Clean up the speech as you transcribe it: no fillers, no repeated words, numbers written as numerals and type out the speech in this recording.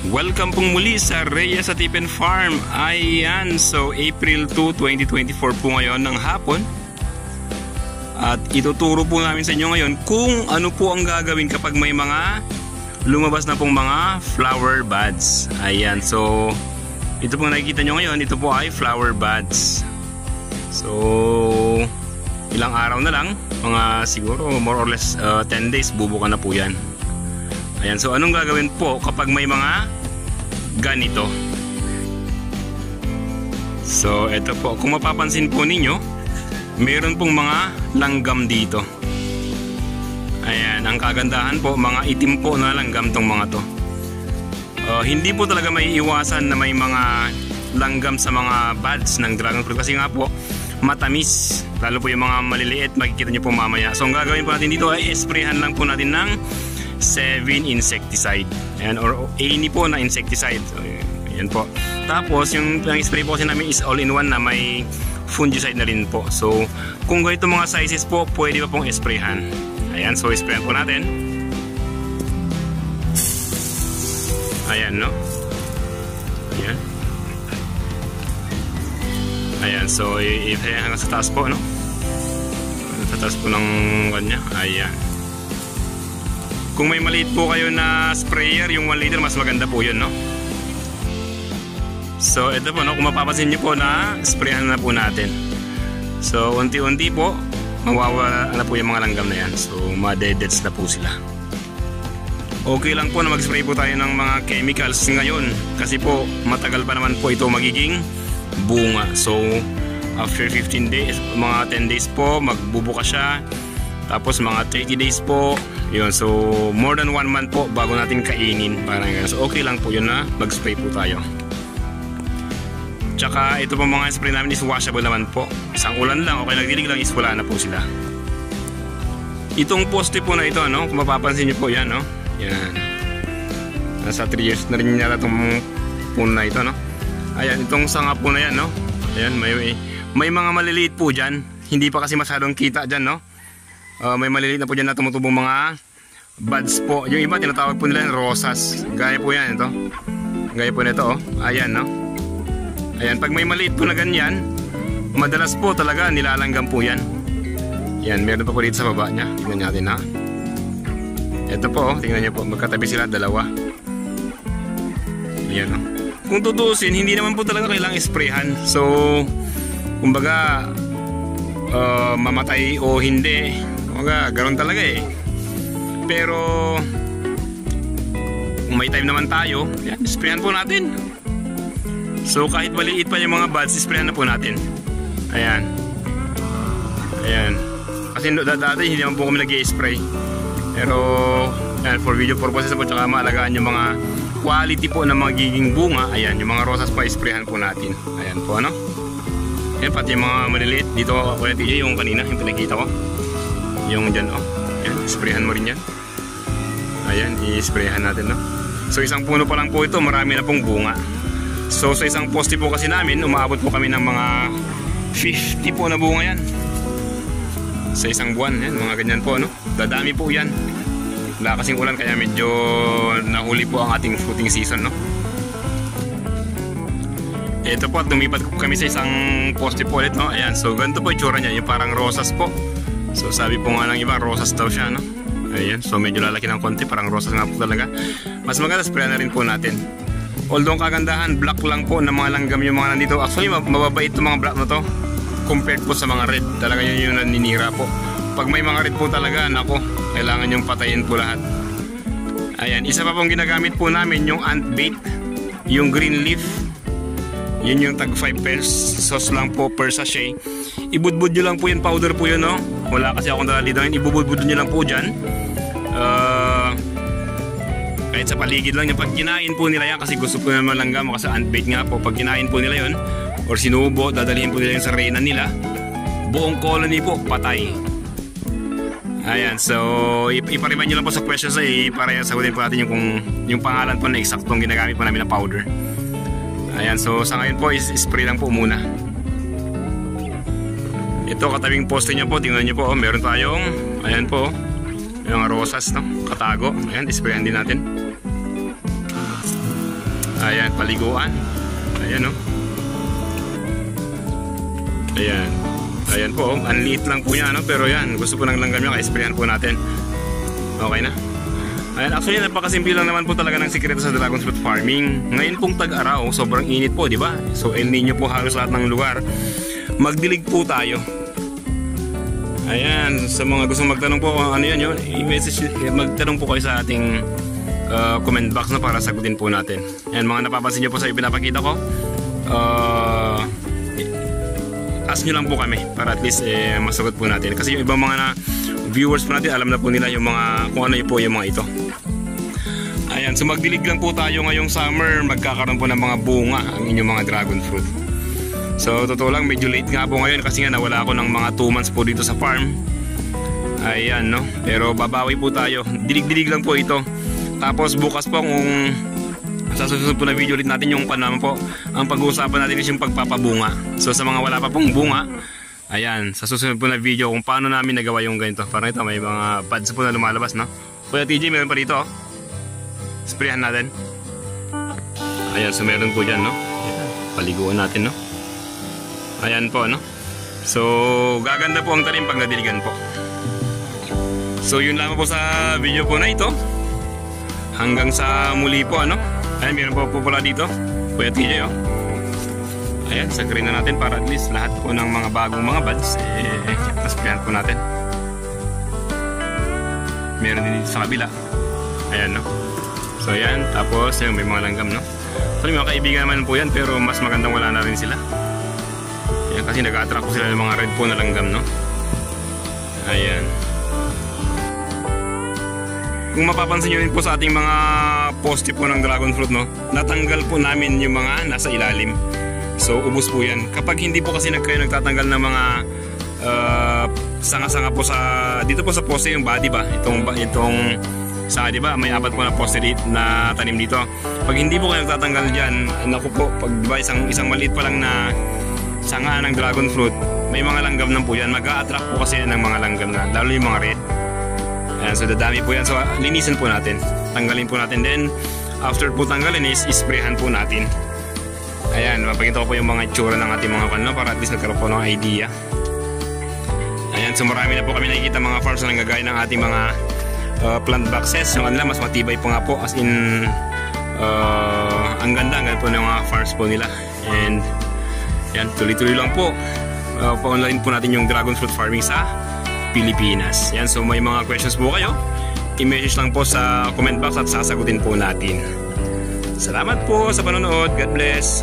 Welcome pong muli sa Reyes Atipen Farm. Ayan, so April 2, 2024 po ngayon ng hapon. At ituturo po namin sa inyo ngayon kung ano po ang gagawin kapag may mga lumabas na pong mga flower buds. Ayan, so ito pong nakikita nyo ngayon, ito po ay flower buds. So ilang araw na lang, mga siguro more or less 10 days, bubuka na po yan. Ayan, so anong gagawin po kapag may mga ganito? So ito po, kung mapapansin po ninyo, meron pong mga langgam dito. Ayan, ang kagandahan po, mga itim po na langgam tong mga to. Hindi po talaga may iwasan na may mga langgam sa mga buds ng dragon fruit kasi nga po matamis, lalo po yung mga maliliit, makikita nyo po mamaya. So ang gagawin po natin dito ay sprayhan lang po natin ng 7 insecticide. Ayan, or any po na insecticide. So, ayan po. Tapos yung spray po kasi namin is all-in-one na may fungicide na rin po. So kung ganito mga sizes po, pwede pa pong sprayhan. Ayan, so sprayan po natin. Ayan, no? Ayan. Ayan, so i-sprayan hanggang sa taas po, no? Sa taas po ng kanya. Ayan. Kung may maliit po kayo na sprayer, yung 1 liter, mas maganda po yun, no? So ito po, no? Kung mapapansin nyo po na sprayan na po natin. So unti-unti po mawawala na po yung mga langgam na yan. So ma-deads na po sila. Okay lang po na mag-spray po tayo ng mga chemicals ngayon kasi po matagal pa naman po ito magiging bunga. So after 15 days, mga 10 days po magbubuka siya. Tapos mga 30 days po yun, so more than 1 month po bago natin kainin, parang ganun. So okay lang po yun na mag-spray po tayo. Tsaka ito po mga spray namin is washable naman po. Isang ulan lang, okay, nagdilig lang is wala na po sila. Itong poste po na ito, no? Kung mapapansin nyo po yan, no? Yan. Nasa 3 years na rin yata itong puno na ito, no? Ayan, itong sanga po na yan, no? Ayan, may mga maliliit po dyan. Hindi pa kasi masyadong kita dyan, no? May maliliit na po dyan na tumutubong mga buds po. Yung iba tinatawag po nila rosas. Gaya po yan ito. Gaya po nito, oh. Ayan, no? Ayan, pag may maliit po na ganyan, madalas po talaga nilalanggam po yan. Yan, meron pa po dito sa baba niya. Tingnan natin, ha? Ito po, oh. Tingnan nyo po, magkatabi sila, dalawa. Ayan, oh. Kung tutusin, hindi naman po talaga kailangang sprayhan. So kumbaga mamatay o hindi, ganoon talaga eh. Pero kung may time naman tayo, yan, sprayan po natin. So kahit maliit pa yung mga buds, sprayan na po natin. Ayan. Ayan. Kasi dati hindi naman po kami nag-i-spray. Pero yan, for video purposes po, tsaka maalagaan yung mga quality po na magiging bunga. Ayan, yung mga rosas pa, sprayan po natin. Ayan po, ano? Ayan, pati yung mga maliliit. Dito ako yung TJ, yung kanina, yung pinakita ko. Yung dyan, oh. Ayan, sprayan mo rin yan. Ayan, i-sprayan natin, no? So isang puno pa lang po ito, marami na pong bunga. So sa isang poste po kasi namin, umaabot po kami ng mga 50 po na bunga yan. Sa isang buwan, yan, mga ganyan po, no? Dadami po yan. Wala kasing ulan, kaya medyo nahuli po ang ating fruiting season, no? Ito po, lumipat kami sa isang poste po ulit, no? Ayan, so ganito po itsura niya, yung parang rosas po. So sabi po nga ng iba, rosas daw siya, no? Ayan, so medyo lalaki ng konti, parang rosas nga po talaga. Mas maganda, spray na rin po natin. Although ang kagandahan, black lang po ng mga langgam yung mga nandito. Actually, mababait itong mga black na to compared po sa mga red. Talaga yun yung naninira po. Pag may mga red po talaga, nako, kailangan yung patayin po lahat. Ayan, isa pa pong ginagamit po namin yung ant bait, yung green leaf. Yun yung tag 5 pesos lang po per sachet. Ibudbud nyo lang po yun, powder po yun, no? Wala kasi akong dala dito. Ibubudbud nyo lang po dyan. Kahit sa paligid lang yung pag kinain po nila yan, kasi gusto po naman langgam, kasi ant bait nga po. Pag kinain po nila yun, or sinubo, dadalhin po nila yun sa reyna nila, buong colony po, patay. Ayan, so ipariman nyo lang po sa questions para sagutin po natin yung pangalan po na eksaktong ginagamit po namin na powder. Ayan, so sa ngayon po spray lang po muna. Ito katabing poste nyo po, tingnan nyo po, meron tayong, ayan po, yung rosas, no? Katago. Ayan, sprayan din natin. Ayan, paliguan. Ayan, no? Ayan. Ayan po, ang liit lang po yan, no? Pero yan, gusto po ng langgam nyo, kaya-sprayan po natin. Okay na? Ayan, actually, napakasimple lang naman po talaga ng sikreto sa dragon fruit farming. Ngayon pong tag-araw, sobrang init po, di ba? So, El Nino po halos lahat ng lugar. Magdilig po tayo. Ayan, sa mga gustong magtanong po kung ano yun, i-message, magtanong po kayo sa ating comment box na para sagutin po natin. Ayan, mga napapansin nyo po sa pinapakita ko. Ask nyo lang po kami para at least masagot po natin. Kasi yung ibang mga viewers po natin, alam na po nila yung mga, kung ano po yung mga ito. Ayan, so magdilig lang po tayo ngayong summer. Magkakaroon po ng mga bunga ang inyong mga dragon fruit. So totoo lang, medyo late nga po ngayon kasi nga nawala ako ng mga 2 months po dito sa farm. Ayan, no? Pero babawi po tayo. Dilig-dilig lang po ito. Tapos bukas po kung sa susunod po na video ulit natin yung panama po, ang pag-uusapan natin is yung pagpapabunga. So sa mga wala pa pong bunga, ayan, sa susunod po na video kung paano namin nagawa yung ganito. Parang ito, may mga buds po na lumalabas, no? Kuya TJ, meron pa dito, oh. Sprayan natin. Ayan, so meron po dyan, no? Ayan, paliguan natin, no? Ayan po, no? So gaganda po ang tanim pag nadiligan po. So yun lamang po sa video po na ito. Hanggang sa muli po, ano? Ayan, meron po pala dito, Kuya TJ, oh. Ayan, sagrin na natin para at least lahat po ng mga bagong mga buds, tasprayan po natin. Meron din dito sa kabila. Ayan, no? So, ayan, tapos, ayan, may mga langgam, no? So, may mga kaibigan naman po yan, pero mas magandang wala na rin sila. Ayan, kasi nag-attract po sila ng mga red po na langgam, no? Ayan. Kung mapapansin nyo rin po sa ating mga poste po ng dragon fruit, no, natanggal po namin yung mga nasa ilalim. So ubos po yan. Kapag hindi po kasi kayo nagtatanggal ng mga sanga-sanga po sa dito po sa poste, yung body ba, itong sanga, di ba, may 4 po na poste na tanim dito. Pag hindi po kayo nagtatanggal dyan, naku po, pag diba, isang maliit pa lang na sanga ng dragon fruit, may mga langgam na po yan. Mag-a-attract po kasi ng mga langgam na, lalo yung mga red. Ayan, so dadami po yan. So linisin po natin, tanggalin po natin. Then after po tanggalin is isprayan po natin. Ayan, mapakita ko po yung mga itsura ng ating mga kano para at least nagkaroon po ng idea. Ayan, so marami na po kami nakikita mga farms na nanggagaya ng ating mga plant boxes. Yung kanila mas matibay po nga po, as in ang ganda po ng mga farms po nila. And yan, tuloy-tuloy lang po. Pa-online po natin yung dragon fruit farming sa Pilipinas. Yan, so may mga questions po kayo, i-message lang po sa comment box at sasagutin po natin. Salamat po sa panonood. God bless.